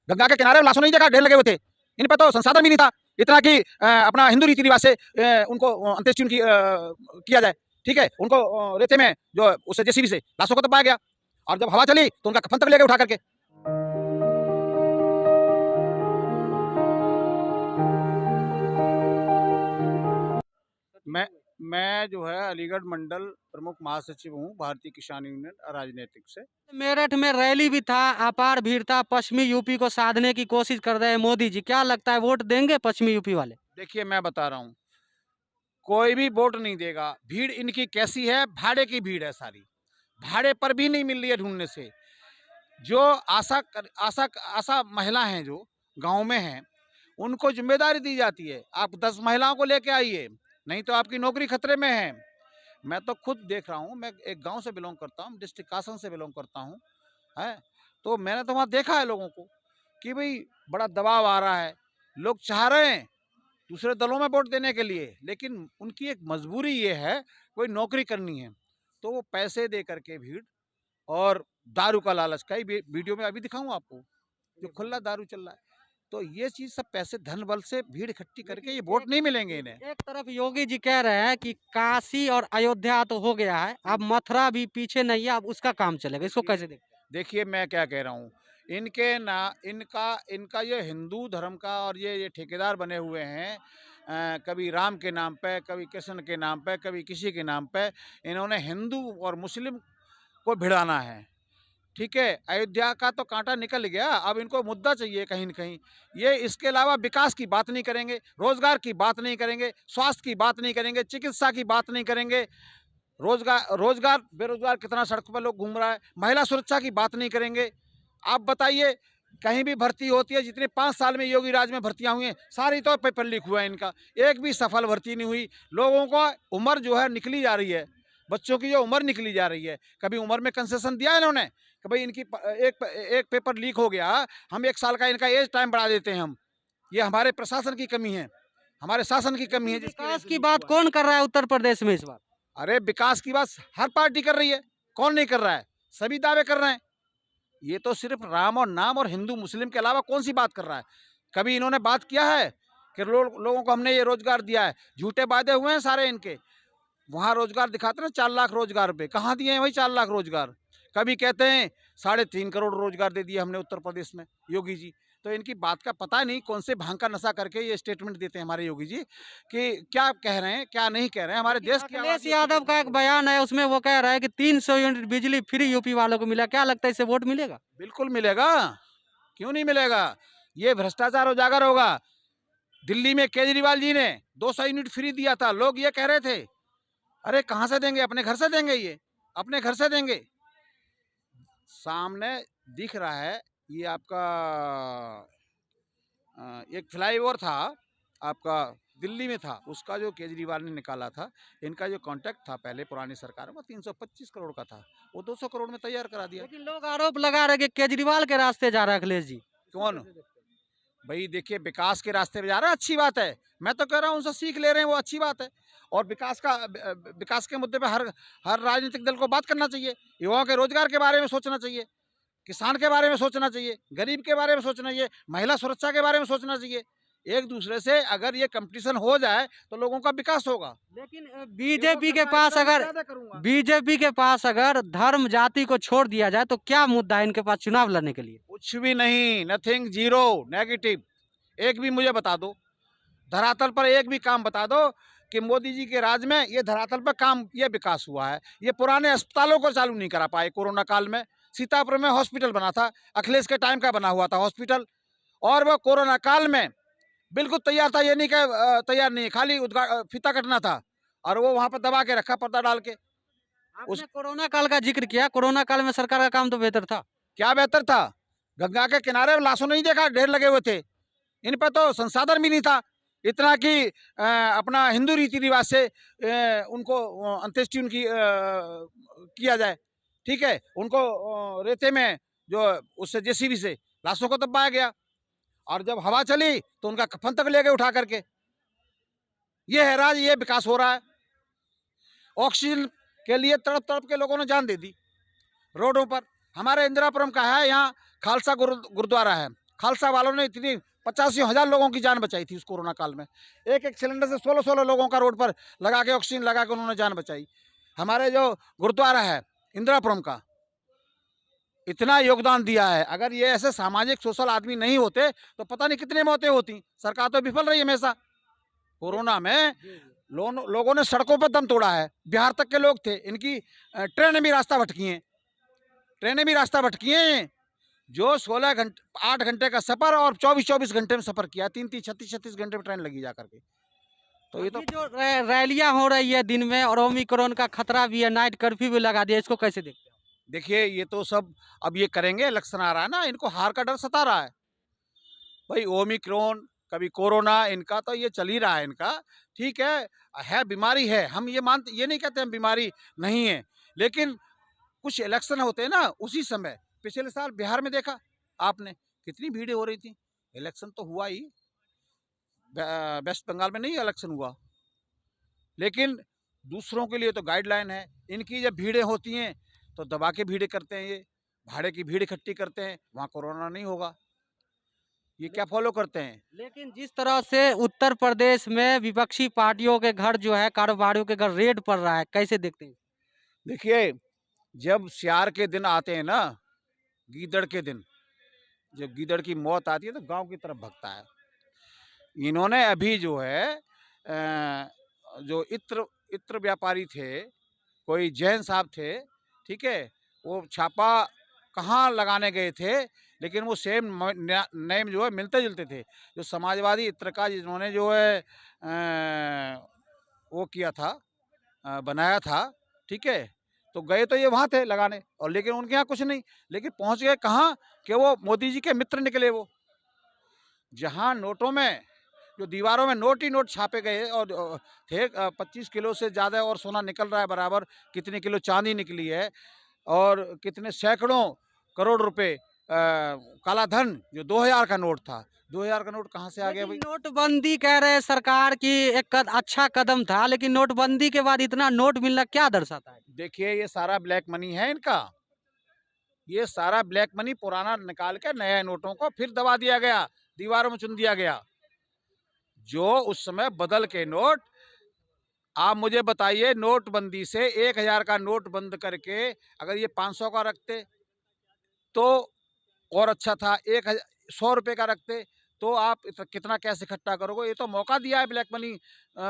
गंगा के किनारे लाशों नहीं देखा, ढेर लगे हुए थे। इन पर तो संसाधन भी नहीं था इतना कि अपना हिंदू रीति रिवाज से उनको अंत्येष्टि उनकी किया जाए। ठीक है, उनको रेते में जो उससे जेसीबी से लाशों को दबाया गया, और जब हवा चली तो उनका कफन तक ले गए उठा करके। मैं मैं जो है अलीगढ़ मंडल प्रमुख महासचिव हूँ भारतीय किसान यूनियन राजनीतिक से। मेरठ में रैली भी था, अपार भीड़ था, पश्चिमी यूपी को साधने की कोशिश कर रहे हैं मोदी जी। क्या लगता है वोट देंगे पश्चिमी यूपी वाले? देखिए, मैं बता रहा हूँ, कोई भी वोट नहीं देगा। भीड़ इनकी कैसी है, भाड़े की भीड़ है सारी, भाड़े पर भी नहीं मिल रही है ढूंढने से। जो आशा आशा महिला हैं जो गांव में हैं, उनको जिम्मेदारी दी जाती है, आप 10 महिलाओं को लेके आइए, नहीं तो आपकी नौकरी खतरे में है। मैं तो खुद देख रहा हूँ, मैं एक गांव से बिलोंग करता हूँ, डिस्ट्रिक्ट कासन से बिलोंग करता हूँ, है। तो मैंने तो वहाँ देखा है लोगों को कि भाई बड़ा दबाव आ रहा है, लोग चाह रहे हैं दूसरे दलों में वोट देने के लिए, लेकिन उनकी एक मजबूरी ये है, कोई नौकरी करनी है, तो वो पैसे दे करके भीड़ और दारू का लालच। कई वीडियो में अभी दिखाऊं आपको, जो खुला दारू चल रहा है। तो ये चीज सब पैसे धन बल से भीड़ इकट्ठी करके, ये वोट नहीं मिलेंगे इन्हें। एक तरफ योगी जी कह रहे हैं कि काशी और अयोध्या तो हो गया है, अब मथुरा भी पीछे नहीं है, अब उसका काम चलेगा। इसको कैसे देखते हैं? देखिए, मैं क्या कह रहा हूँ, इनके ना इनका इनका ये हिंदू धर्म का, और ये ठेकेदार बने हुए हैं। कभी राम के नाम पे, कभी कृष्ण के नाम पे, कभी किसी के नाम पे इन्होंने हिंदू और मुस्लिम को भिड़ाना है। ठीक है, अयोध्या का तो कांटा निकल गया, अब इनको मुद्दा चाहिए कहीं न कहीं। ये इसके अलावा विकास की बात नहीं करेंगे, रोजगार की बात नहीं करेंगे, स्वास्थ्य की बात नहीं करेंगे, चिकित्सा की बात नहीं करेंगे। रोजगार बेरोजगार कितना सड़कों पर लोग घूम रहा है, महिला सुरक्षा की बात नहीं करेंगे। आप बताइए, कहीं भी भर्ती होती है, जितने 5 साल में योगी राज में भर्तियां हुई हैं, सारी तो पेपर लीक हुआ है इनका, एक भी सफल भर्ती नहीं हुई। लोगों को उम्र जो है निकली जा रही है, बच्चों की जो उम्र निकली जा रही है। कभी उम्र में कंसेशन दिया इन्होंने कि भाई इनकी एक पेपर लीक हो गया, हम 1 साल का इनका एज टाइम बढ़ा देते हैं हम। ये हमारे प्रशासन की कमी है, हमारे शासन की कमी है, जिसकी वजह विकास से की लीक बात हुआ है। कौन कर रहा है उत्तर प्रदेश में इस बार? अरे विकास की बात हर पार्टी कर रही है, कौन नहीं कर रहा है? सभी दावे कर रहे हैं। ये तो सिर्फ राम और नाम और हिंदू मुस्लिम के अलावा कौन सी बात कर रहा है? कभी इन्होंने बात किया है कि लोगों को हमने ये रोजगार दिया है? झूठे वादे हुए हैं सारे इनके। वहाँ रोजगार दिखाते ना, 4 लाख रोजगार पे, कहाँ दिए हैं भाई 4 लाख रोजगार? कभी कहते हैं 3.5 करोड़ रोजगार दे दिए हमने उत्तर प्रदेश में, योगी जी। तो इनकी बात का पता नहीं कौन से भांग का नशा करके ये स्टेटमेंट देते हैं हमारे योगी जी, कि क्या कह रहे हैं क्या नहीं कह रहे हैं। हमारे देश की अखिलेश आबादी यादव का एक बयान है, उसमें वो कह रहा है कि 300 यूनिट बिजली फ्री यूपी वालों को मिला। क्या लगता है इससे वोट मिलेगा? बिल्कुल मिलेगा, क्यों नहीं मिलेगा? ये भ्रष्टाचार उजागर होगा। दिल्ली में केजरीवाल जी ने 200 यूनिट फ्री दिया था, लोग ये कह रहे थे, अरे कहाँ से देंगे, अपने घर से देंगे, ये अपने घर से देंगे। सामने दिख रहा है, ये आपका एक फ्लाईओवर था आपका, दिल्ली में था, उसका जो केजरीवाल ने निकाला था, इनका जो कॉन्ट्रैक्ट था पहले पुरानी सरकार में 325 करोड़ का था, वो 200 करोड़ में तैयार करा दिया। लेकिन लोग आरोप लगा रहे हैं कि केजरीवाल के रास्ते जा रहा है अखिलेश जी। कौन? भाई देखिए, विकास के रास्ते पे जा रहा है, अच्छी बात है। मैं तो कह रहा हूँ उनसे सीख ले रहे हैं, वो अच्छी बात है। और विकास के मुद्दे पे हर हर राजनीतिक दल को बात करना चाहिए। युवाओं के रोजगार के बारे में सोचना चाहिए, किसान के बारे में सोचना चाहिए, गरीब के बारे में सोचना चाहिए, महिला सुरक्षा के बारे में सोचना चाहिए। एक दूसरे से अगर ये कंपटीशन हो जाए तो लोगों का विकास होगा। लेकिन ये वो कर रहा है, इसका मैं ज्यादा करूंगा। बीजेपी के पास अगर धर्म जाति को छोड़ दिया जाए तो क्या मुद्दा है इनके पास चुनाव लड़ने के लिए? कुछ भी नहीं, नथिंग, जीरो, नेगेटिव। एक भी मुझे बता दो, धरातल पर एक भी काम बता दो कि मोदी जी के राज में ये धरातल पर काम, ये विकास हुआ है। ये पुराने अस्पतालों को चालू नहीं करा पाए कोरोना काल में। सीतापुर में हॉस्पिटल बना था, अखिलेश के टाइम का बना हुआ था हॉस्पिटल, और वो कोरोना काल में बिल्कुल तैयार था। ये नहीं कि तैयार नहीं, खाली फीता कटना था, और वो वहां पर दबा के रखा पर्दा डाल के। उस आपने कोरोना काल का जिक्र किया, कोरोना काल में सरकार का काम तो बेहतर था। क्या बेहतर था? गंगा के किनारे लाशों नहीं देखा, ढेर लगे हुए थे। इन पर तो संसाधन भी नहीं था इतना कि अपना हिंदू रीति रिवाज से उनको अंत्येष्टि उनकी किया जाए। ठीक है, उनको रेते में जो उससे जेसीबी से लाशों को दबाया गया, और जब हवा चली तो उनका कफन तक ले गए उठा करके। ये है राज, ये विकास हो रहा है। ऑक्सीजन के लिए तड़प तड़प के लोगों ने जान दे दी रोडों पर। हमारे इंदिरापुरम का है, यहाँ खालसा गुरुद्वारा है, खालसा वालों ने इतनी 85,000 लोगों की जान बचाई थी उस कोरोना काल में। एक-एक सिलेंडर से 16-16 लोगों का रोड पर लगा के ऑक्सीजन लगा के उन्होंने जान बचाई। हमारे जो गुरुद्वारा है इंदिरापुरम का, इतना योगदान दिया है। अगर ये ऐसे सामाजिक सोशल आदमी नहीं होते तो पता नहीं कितनी मौतें होती। सरकार तो विफल रही हमेशा। कोरोना में लोगों ने सड़कों पर दम तोड़ा है। बिहार तक के लोग थे, इनकी ट्रेनें भी रास्ता भटकी हैं। ट्रेनें भी रास्ता भटकी हैं। जो 16 घंटे 8 घंटे का सफर और 24-24 घंटे में सफर किया, 3-3 36-36 घंटे में ट्रेन लगी जा करके। तो ये तो अभी जो रैलियां हो रही है दिन में और ओमिक्रॉन का खतरा भी है, नाइट कर्फ्यू भी लगा दिया, इसको कैसे देखते हैं? देखिए, ये तो सब अब ये करेंगे, इलेक्शन आ रहा है ना, इनको हार का डर सता रहा है। भाई ओमिक्रॉन, कभी कोरोना, इनका तो ये चल ही रहा है इनका। ठीक है बीमारी है, हम ये मानते, ये नहीं कहते हम बीमारी नहीं है, लेकिन कुछ इलेक्शन होते हैं ना उसी समय। पिछले साल बिहार में देखा आपने कितनी भीड़ हो रही थी। इलेक्शन तो हुआ ही, वेस्ट बंगाल में नहीं इलेक्शन हुआ, लेकिन दूसरों के लिए तो गाइडलाइन है। इनकी जब भीड़ें होती हैं तो दबा के भीड़ें करते हैं, ये भाड़े की भीड़ इकट्ठी करते हैं, वहाँ कोरोना नहीं होगा। ये क्या फॉलो करते हैं? लेकिन जिस तरह से उत्तर प्रदेश में विपक्षी पार्टियों के घर जो है, कारोबारियों के घर रेड पड़ रहा है, कैसे देखते हैं? देखिए, जब सियार के दिन आते हैं ना, गीदड़ के दिन, जब गीदड़ की मौत आती है तो गांव की तरफ भगता है। इन्होंने अभी जो है जो इत्र इत्र व्यापारी थे, कोई जैन साहब थे, ठीक है, वो छापा कहाँ लगाने गए थे, लेकिन वो सेम नेम जो है मिलते जुलते थे। जो समाजवादी इत्र का जिन्होंने जो है वो किया था, बनाया था, ठीक है, तो गए तो ये वहाँ थे लगाने, और लेकिन उनके यहाँ कुछ नहीं, लेकिन पहुँच गए कहाँ कि वो मोदी जी के मित्र निकले। वो जहाँ नोटों में, जो दीवारों में नोट ही नोट छापे गए और थे, 25 किलो से ज़्यादा और सोना निकल रहा है बराबर, कितने किलो चांदी निकली है, और कितने सैकड़ों करोड़ रुपए काला धन, जो 2000 का नोट था। 2000 का नोट कहाँ से आ गया भाई? लेकिन नोटबंदी कह रहे हैं सरकार की एक अच्छा कदम था, लेकिन नोटबंदी के बाद इतना नोट मिलना क्या दर्शाता है? देखिए, ये सारा ब्लैक मनी है इनका। ये सारा ब्लैक मनी पुराना निकाल के नए नोटों को फिर दबा दिया गया, दीवारों में चुन दिया गया। जो उस समय बदल के नोट, आप मुझे बताइए, नोटबंदी से 1000 का नोट बंद करके अगर ये 500 का रखते तो और अच्छा था। 100 रुपए का रखते तो आप कितना कैश इकट्ठा करोगे। ये तो मौका दिया है ब्लैक मनी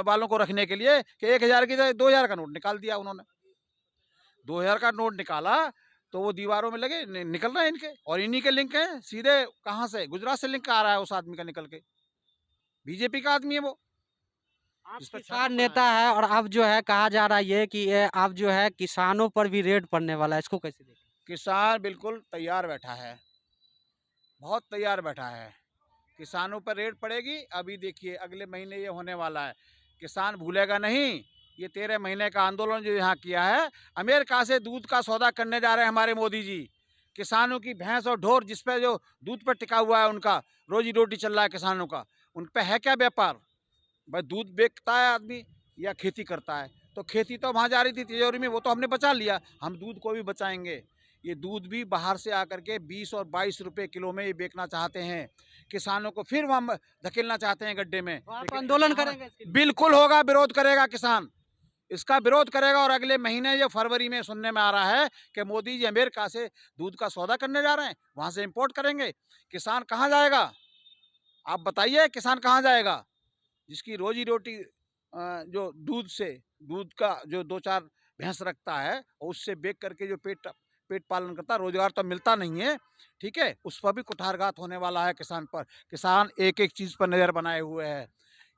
वालों को रखने के लिए कि 1000 की जगह 2000 का नोट निकाल दिया उन्होंने। 2000 का नोट निकाला तो वो दीवारों में लगे, निकल रहे हैं इनके, और इन्हीं के लिंक हैं सीधे। कहाँ से? गुजरात से लिंक आ रहा है उस आदमी का निकल के। बीजेपी का आदमी है वो, आप जिस पर छापा किसान पड़ा है। नेता है और अब जो है कहा जा रहा है ये कि ये अब जो है किसानों पर भी रेड पड़ने वाला है, इसको कैसे देखें? किसान बिल्कुल तैयार बैठा है, बहुत तैयार बैठा है। किसानों पर रेड पड़ेगी। अभी देखिए अगले महीने ये होने वाला है, किसान भूलेगा नहीं। ये 13 महीने का आंदोलन जो यहाँ किया है, अमेरिका से दूध का सौदा करने जा रहे हैं हमारे मोदी जी। किसानों की भैंस और ढोर जिस पे जो दूध पर टिका हुआ है, उनका रोजी रोटी चल रहा है किसानों का, उन पे है क्या व्यापार? भाई दूध बेचता है आदमी या खेती करता है? तो खेती तो वहाँ जा रही थी तिजोरी में, वो तो हमने बचा लिया, हम दूध को भी बचाएंगे। ये दूध भी बाहर से आकर के 20 और 22 रुपए किलो में ये बेचना चाहते हैं। किसानों को फिर वहाँ धकेलना चाहते हैं गड्ढे में। तो आप लेकिन आंदोलन किसान करेंगे इसके लिए? बिल्कुल होगा, विरोध करेगा किसान, इसका विरोध करेगा। और अगले महीने या फरवरी में सुनने में आ रहा है कि मोदी जी अमेरिका से दूध का सौदा करने जा रहे हैं, वहां से इंपोर्ट करेंगे। किसान कहाँ जाएगा? आप बताइए, किसान कहाँ जाएगा जिसकी रोजी रोटी जो दूध से, दूध का जो 2-4 भैंस रखता है और उससे बेच करके जो पेट पेट पालन करता है, रोजगार तो मिलता नहीं है, ठीक है, उस पर भी कुठारघात होने वाला है किसान पर। किसान एक एक चीज पर नजर बनाए हुए है।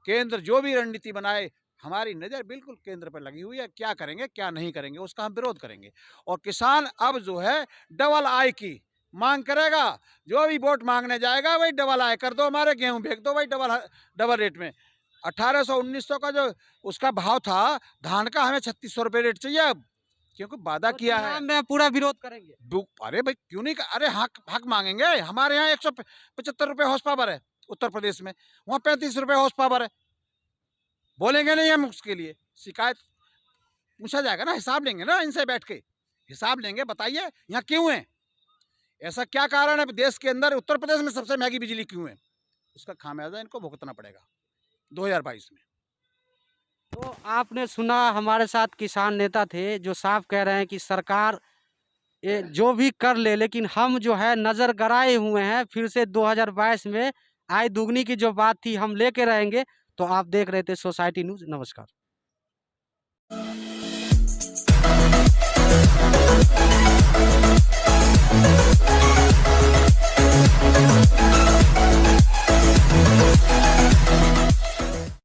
केंद्र जो भी रणनीति बनाए, हमारी नज़र बिल्कुल केंद्र पर लगी हुई है। क्या करेंगे क्या नहीं करेंगे उसका हम विरोध करेंगे। और किसान अब जो है डबल आय की मांग करेगा। जो भी वोट मांगने जाएगा वही डबल आय कर दो, हमारे गेहूं बेच दो भाई डबल डबल रेट में। 1800-1900 का जो उसका भाव था धान का, हमें 3600 रुपये रेट चाहिए अब, क्योंकि वादा तो किया है। चुनाव में पूरा विरोध करेंगे? अरे भाई क्यों नहीं अरे हक हक मांगेंगे। हमारे यहाँ 175 रुपये हॉर्स पावर है उत्तर प्रदेश में, वहाँ 35 रुपये हॉर्स पावर है। बोलेंगे नहीं हम उसके लिए, शिकायत पूछा जाएगा ना, हिसाब लेंगे ना इनसे बैठ के, हिसाब लेंगे, बताइए यहाँ क्यों है। ऐसा क्या कारण है देश के अंदर उत्तर प्रदेश में सबसे महंगी बिजली क्यों है? उसका खामियाजा इनको भुगतना पड़ेगा 2022 में। तो आपने सुना हमारे साथ किसान नेता थे जो साफ कह रहे हैं कि सरकार ये जो भी कर ले, लेकिन हम जो है नजर गड़ाए हुए हैं, फिर से 2022 में आय दुगनी की जो बात थी हम लेके रहेंगे। तो आप देख रहे थे सोसाइटी न्यूज। नमस्कार।